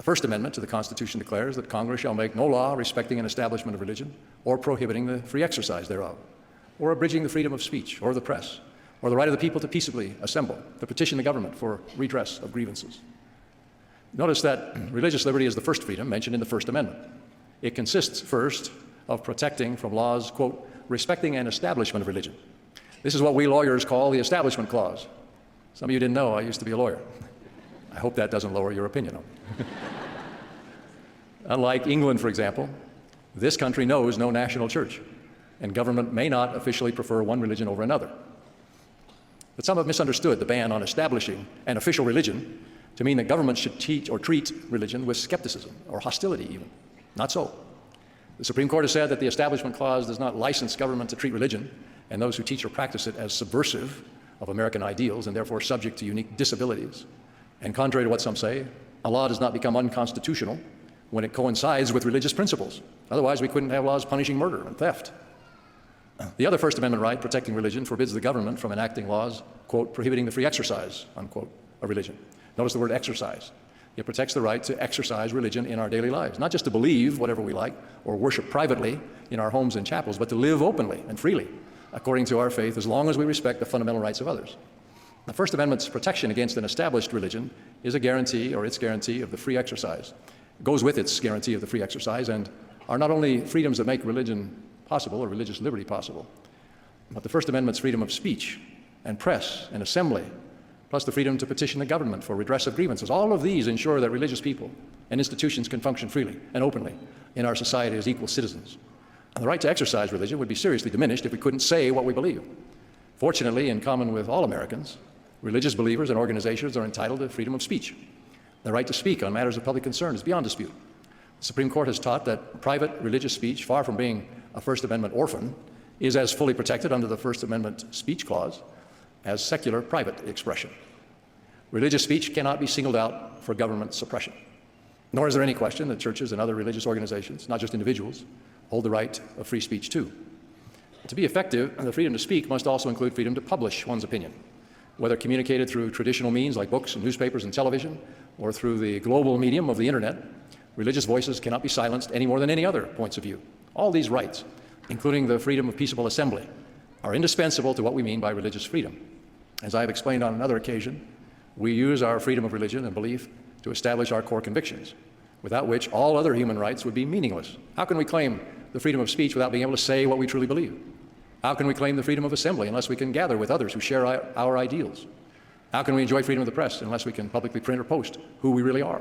First Amendment to the Constitution declares that Congress shall make no law respecting an establishment of religion or prohibiting the free exercise thereof, or abridging the freedom of speech or the press, or the right of the people to peaceably assemble, to petition the government for redress of grievances. Notice that religious liberty is the first freedom mentioned in the First Amendment. It consists, first, of protecting from laws, quote, respecting an establishment of religion. This is what we lawyers call the Establishment Clause. Some of you didn't know I used to be a lawyer. I hope that doesn't lower your opinion of me. Unlike England, for example, this country knows no national church, and government may not officially prefer one religion over another. But some have misunderstood the ban on establishing an official religion to mean that government should teach or treat religion with skepticism or hostility even. Not so. The Supreme Court has said that the Establishment Clause does not license government to treat religion and those who teach or practice it as subversive of American ideals and therefore subject to unique disabilities. And contrary to what some say, a law does not become unconstitutional when it coincides with religious principles. Otherwise, we couldn't have laws punishing murder and theft. The other First Amendment right, protecting religion, forbids the government from enacting laws, quote, prohibiting the free exercise, unquote, of religion. Notice the word exercise. It protects the right to exercise religion in our daily lives, not just to believe whatever we like or worship privately in our homes and chapels, but to live openly and freely according to our faith as long as we respect the fundamental rights of others. The First Amendment's protection against an established religion is a guarantee, or its guarantee, of the free exercise. It goes with its guarantee of the free exercise, and are not only freedoms that make religion possible or religious liberty possible, but the First Amendment's freedom of speech and press and assembly, plus the freedom to petition the government for redress of grievances. All of these ensure that religious people and institutions can function freely and openly in our society as equal citizens. And the right to exercise religion would be seriously diminished if we couldn't say what we believe. Fortunately, in common with all Americans, religious believers and organizations are entitled to freedom of speech. The right to speak on matters of public concern is beyond dispute. The Supreme Court has taught that private religious speech, far from being a First Amendment orphan, is as fully protected under the First Amendment speech clause as secular private expression. Religious speech cannot be singled out for government suppression. Nor is there any question that churches and other religious organizations, not just individuals, hold the right of free speech too. To be effective, the freedom to speak must also include freedom to publish one's opinion, whether communicated through traditional means like books and newspapers and television, or through the global medium of the internet. Religious voices cannot be silenced any more than any other points of view. All these rights, including the freedom of peaceable assembly, are indispensable to what we mean by religious freedom. As I have explained on another occasion, we use our freedom of religion and belief to establish our core convictions, without which all other human rights would be meaningless. How can we claim the freedom of speech without being able to say what we truly believe? How can we claim the freedom of assembly unless we can gather with others who share our ideals? How can we enjoy freedom of the press unless we can publicly print or post who we really are?